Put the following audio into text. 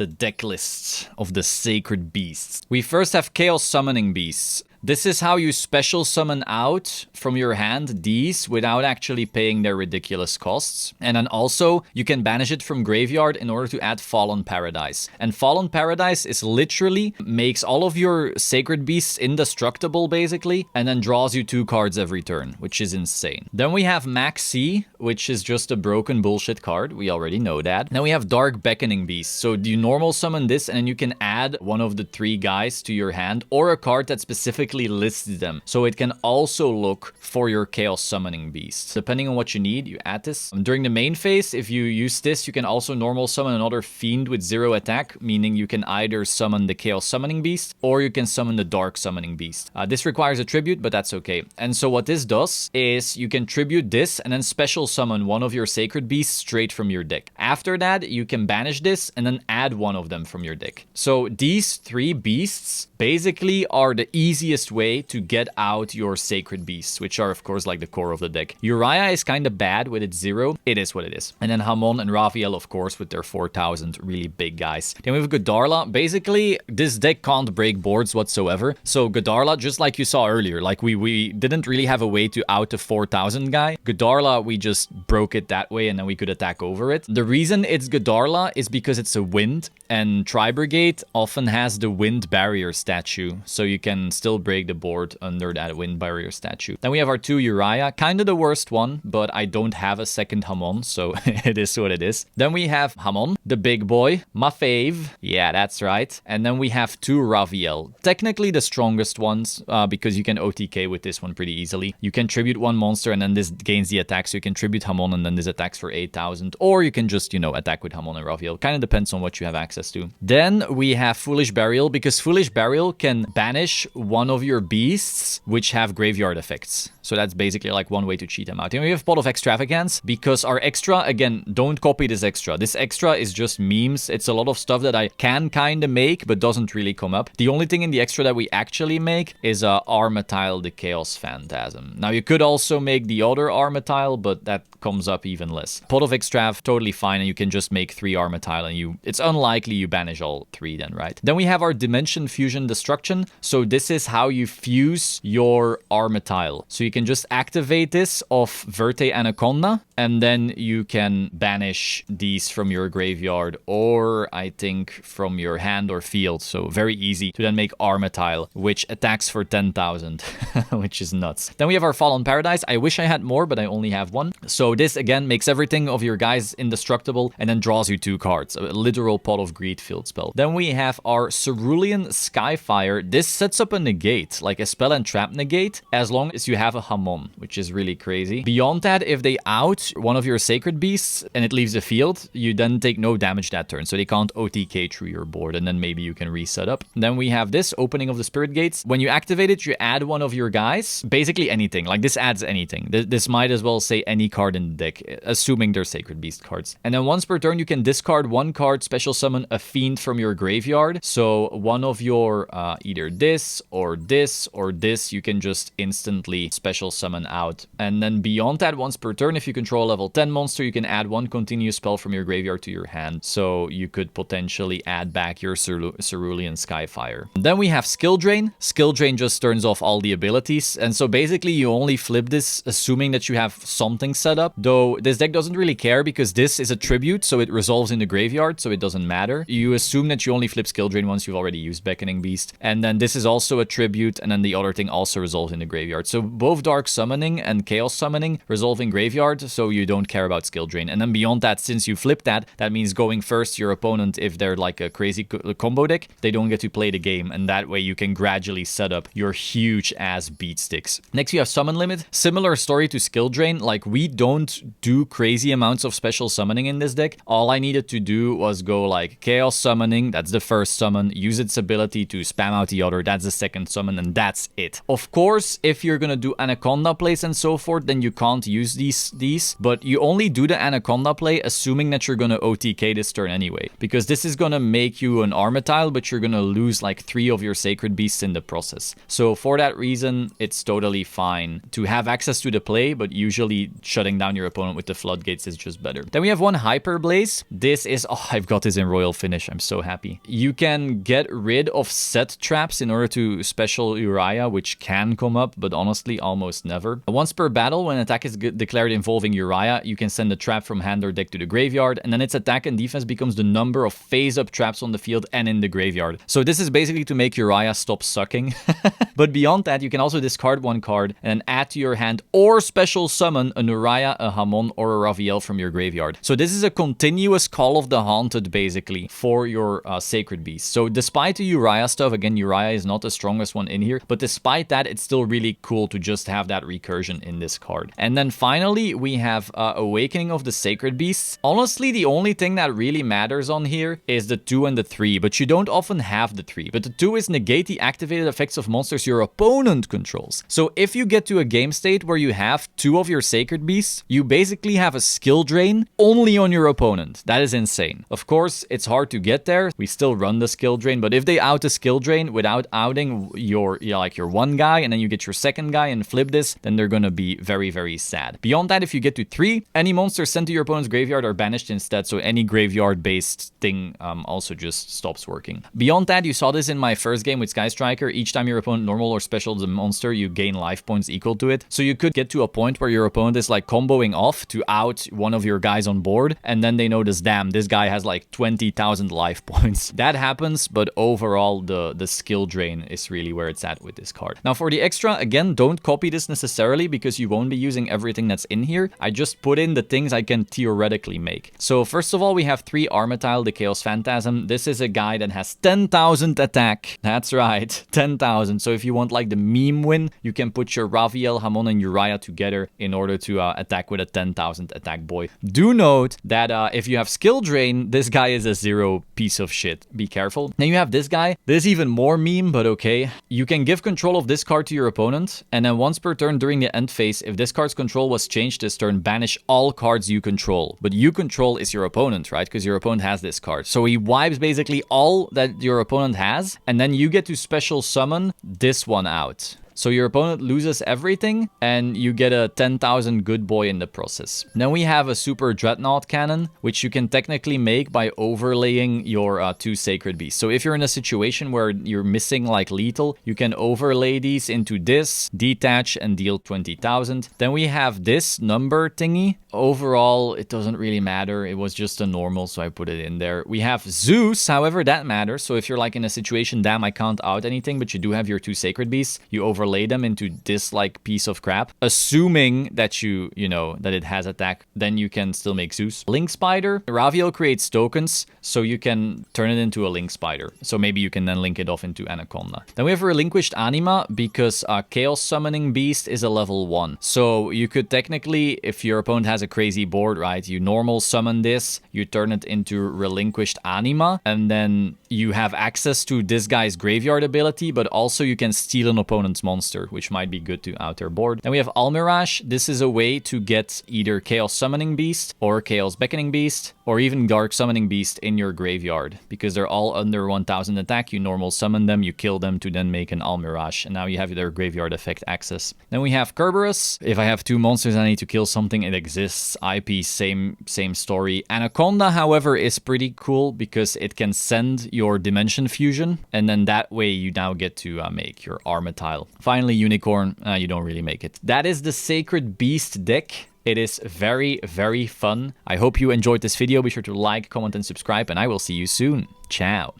the deck lists of the Sacred Beasts. We first have Chaos Summoning Beasts. This is how you special summon out from your hand these without actually paying their ridiculous costs. And then also, you can banish it from graveyard in order to add Fallen Paradise. And Fallen Paradise is literally makes all of your Sacred Beasts indestructible, basically, and then draws you 2 cards every turn, which is insane. Then we have Maxi, which is just a broken bullshit card. We already know that. Then we have Dark Beckoning Beast. So you normal summon this, and then you can add one of the 3 guys to your hand, or a card that specifically lists them. So it can also look for your Chaos Summoning Beast. Depending on what you need, you add this. During the main phase, if you use this, you can also normal summon another Fiend with 0 attack, meaning you can either summon the Chaos Summoning Beast, or you can summon the Dark Summoning Beast. This requires a tribute, but that's okay. And so what this does is you can tribute this and then special summon one of your Sacred Beasts straight from your deck. After that, you can banish this and then add one of them from your deck. So these 3 beasts basically are the easiest way to get out your Sacred Beasts, which are of course like the core of the deck. Uriah is kind of bad with its 0. It is what it is. And then Hamon and Raphael, of course, with their 4,000 really big guys. Then we have Godarla. Basically, this deck can't break boards whatsoever. So Godarla, just like you saw earlier, like we didn't really have a way to out the 4,000 guy. Godarla, we just broke it that way and then we could attack over it. The reason it's Godarla is because it's a wind, and Tri-Brigade often has the wind barrier statue, so you can still break the board under that wind barrier statue. Then we have our 2 Uriah, kind of the worst one, but I don't have a second Hamon, so it is what it is. Then we have Hamon, the big boy, my fave. Yeah, that's right. And then we have 2 Raviel, technically the strongest ones, because you can OTK with this one pretty easily. You can tribute 1 monster and then this gains the attack, so you can tribute Hamon and then this attacks for 8,000, or you can just, you know, attack with Hamon and Raviel. Kind of depends on what you have access to. Then we have Foolish Burial, because Foolish Burial can banish one of your beasts which have graveyard effects. So that's basically like one way to cheat them out. And we have Pot of Extravagance, because our extra, again, don't copy this extra. This extra is just memes. It's a lot of stuff that I can kind of make, but doesn't really come up. The only thing in the extra that we actually make is Armatile the Chaos Phantasm. Now, you could also make the other Armatile, but that comes up even less. Pot of Extrav, totally fine, and you can just make 3 Armatile, and it's unlikely you banish all 3 then, right? Then we have our Dimension Fusion Destruction. So this is how you fuse your Armatile. So you can just activate this off Verte Anaconda, and then you can banish these from your graveyard, or I think from your hand or field. So very easy to then make Armatile, which attacks for 10,000, which is nuts. Then we have our Fallen Paradise. I wish I had more, but I only have 1. So this again makes everything of your guys indestructible and then draws you 2 cards, a literal Pot of Greed field spell. Then we have our Cerulean Skyfire. This sets up a negate, like a spell and trap negate, as long as you have a Hamon, which is really crazy. Beyond that, if they out one of your Sacred Beasts and it leaves the field, you then take no damage that turn, so they can't OTK through your board, and then maybe you can reset up. Then we have this Opening of the Spirit Gates. When you activate it, you add one of your guys, basically anything, like this adds anything. This might as well say any card in the deck, assuming they're Sacred Beast cards. And then once per turn, you can discard 1 card, special summon a Fiend from your graveyard. So one of your either this or this or this, you can just instantly special summon out. And then beyond that, once per turn, if you control a level 10 monster, you can add 1 continuous spell from your graveyard to your hand. So you could potentially add back your Cerulean Skyfire. Then we have Skill Drain. Skill Drain just turns off all the abilities. And so basically you only flip this assuming that you have something set up. Though this deck doesn't really care because this is a tribute, so it resolves in the graveyard, so it doesn't matter. You assume that you only flip Skill Drain once you've already used Beckoning Beast. And then this is also a tribute, and then the other thing also resolves in the graveyard. So both Dark Summoning and Chaos Summoning resolve in graveyard, so you don't care about Skill Drain. And then beyond that, since you flip that, that means going first, your opponent, if they're like a crazy combo deck, they don't get to play the game, and that way you can gradually set up your huge ass beat sticks. Next, you have Summon Limit. Similar story to Skill Drain. Like, we don't do crazy amounts of special summoning in this deck. All I needed to do was go like Chaos Summoning, that's the first summon, use its ability to spam out the other, that's the second summon, and that's it. Of course, if you're gonna do an Anaconda plays and so forth, then you can't use these. But you only do the Anaconda play assuming that you're gonna OTK this turn anyway. Because this is gonna make you an Armatile, but you're gonna lose like 3 of your Sacred Beasts in the process. So for that reason, it's totally fine to have access to the play, but usually shutting down your opponent with the Floodgates is just better. Then we have one Hyper Blaze. This is, oh, I've got this in Royal Finish. I'm so happy. You can get rid of set traps in order to special Uriah, which can come up, but honestly, almost never. Once per battle, when an attack is declared involving Uriah, you can send a trap from hand or deck to the graveyard, and then its attack and defense becomes the number of face-up traps on the field and in the graveyard. So this is basically to make Uriah stop sucking. But beyond that, you can also discard one card and then add to your hand or special summon an Uriah, a Hamon, or a Raviel from your graveyard. So this is a continuous Call of the Haunted, basically, for your Sacred Beast. So despite the Uriah stuff, again, Uriah is not the strongest one in here, but despite that, it's still really cool to just have that recursion in this card. And then finally, we have Awakening of the Sacred Beasts. Honestly, the only thing that really matters on here is the 2 and the 3, but you don't often have the 3. But the 2 is negate the activated effects of monsters your opponent controls. So if you get to a game state where you have 2 of your Sacred Beasts, you basically have a skill drain only on your opponent. That is insane. Of course, it's hard to get there. We still run the skill drain, but if they out the skill drain without outing your one guy, and then you get your second guy and flip this, then they're gonna be very, very sad. Beyond that, if you get to 3, any monsters sent to your opponent's graveyard are banished instead, so any graveyard-based thing also just stops working. Beyond that, you saw this in my first game with Sky Striker. Each time your opponent normal or specials a monster, you gain life points equal to it. So you could get to a point where your opponent is like comboing off to out one of your guys on board, and then they notice, damn, this guy has like 20,000 life points. That happens, but overall, the skill drain is really where it's at with this card. Now for the extra, again, don't copy this necessarily because you won't be using everything that's in here. I just put in the things I can theoretically make. So first of all, we have 3 Armatile, the Chaos Phantasm. This is a guy that has 10,000 attack. That's right, 10,000. So if you want like the meme win, you can put your Raviel, Hamon, and Uriah together in order to attack with a 10,000 attack boy. Do note that if you have skill drain, this guy is a 0 piece of shit. Be careful. Then you have this guy. This is even more meme, but okay. You can give control of this card to your opponent, and then once per turn during the end phase, if this card's control was changed this turn, banish all cards you control. But you control is your opponent, right? Because your opponent has this card. So he wipes basically all that your opponent has, and then you get to special summon this one out. So your opponent loses everything, and you get a 10,000 good boy in the process. Then we have a super Dreadnought Cannon, which you can technically make by overlaying your 2 Sacred Beasts. So if you're in a situation where you're missing like lethal, you can overlay these into this, detach, and deal 20,000. Then we have this number thingy. Overall, it doesn't really matter. It was just a normal, so I put it in there. We have Zeus, however, that matters. So if you're like in a situation, damn, I can't out anything, but you do have your 2 Sacred Beasts, you overlay them into this like piece of crap, assuming that you know that it has attack, then you can still make Zeus. Link Spider, Raviel creates tokens, so you can turn it into a Link Spider. So maybe you can then link it off into Anaconda. Then we have Relinquished Anima, because Chaos Summoning Beast is a level 1. So you could technically, if your opponent has a crazy board, right, you normal summon this, you turn it into Relinquished Anima, and then you have access to this guy's graveyard ability, but also you can steal an opponent's monster, which might be good to out their board. Then we have Almirage. This is a way to get either Chaos Summoning Beast or Chaos Beckoning Beast, or even Dark Summoning Beast in your graveyard, because they're all under 1000 attack. You normal summon them, you kill them to then make an Almirage, and now you have their graveyard effect access. Then we have Kerberos. If I have 2 monsters I need to kill something, it exists. IP, same story. Anaconda, however, is pretty cool because it can send your Dimension Fusion, and then that way you now get to make your Armatile. Finally, Unicorn, you don't really make it. That is the Sacred Beast deck. It is very, very fun. I hope you enjoyed this video. Be sure to like, comment, and subscribe, and I will see you soon. Ciao.